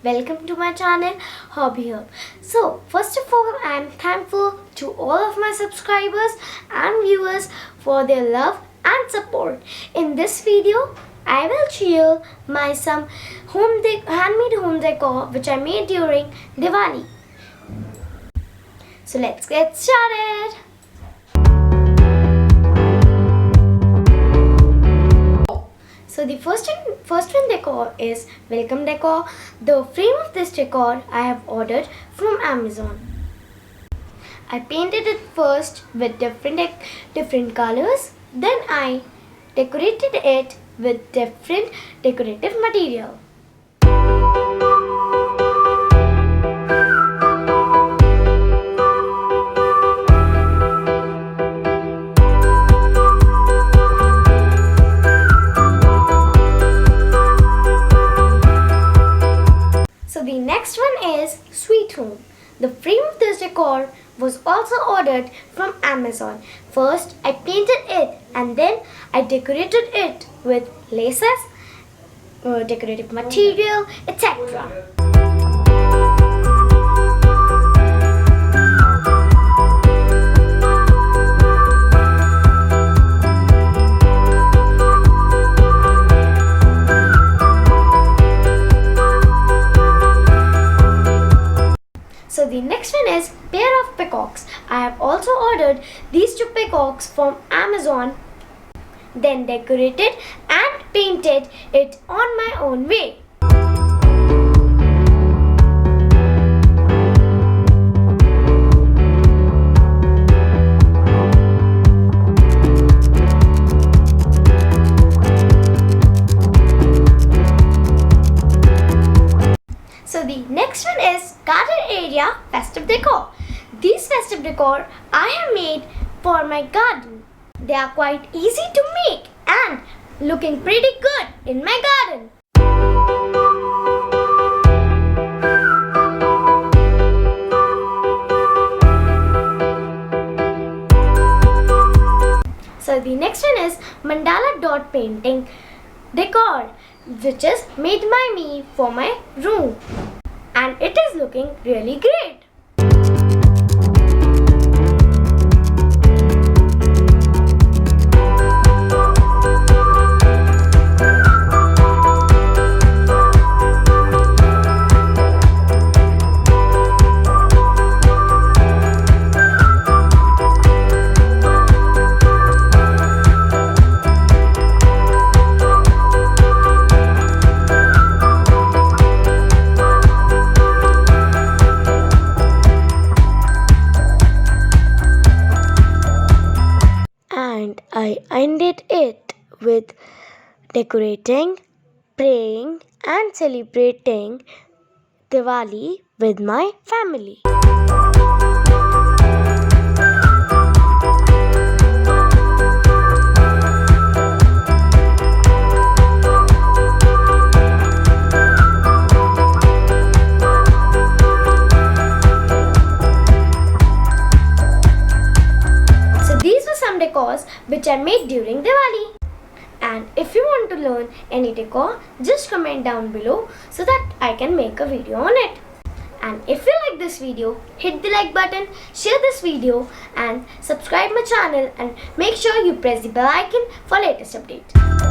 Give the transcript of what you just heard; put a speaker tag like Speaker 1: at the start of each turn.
Speaker 1: welcome to my channel Hobby Hub. So first of all, I am thankful to all of my subscribers and viewers for their love and support. In this video, I will share my some handmade home decor which I made during Diwali. So let's get started. So the first one decor is welcome decor. The frame of this decor I have ordered from Amazon. I painted it first with different colors. Then I decorated it with different decorative material. So the next one is sweet home. The frame of this decor was also ordered from Amazon. First I painted it and then I decorated it with laces, decorative material, etc. So the next one is pair of peacocks. I have also ordered these two peacocks from Amazon, then decorated and painted it on my own way. So the next one is garden area festive decor. These festive decor I have made for my garden. They are quite easy to make and looking pretty good in my garden. So the next one is mandala dot painting decor, which is made by me for my room, and it is looking really great. And I ended it with decorating, praying and celebrating Diwali with my family. Decors which I made during Diwali. And if you want to learn any decor, just comment down below so that I can make a video on it. And if you like this video, hit the like button, share this video and subscribe my channel, and make sure you press the bell icon for latest updates.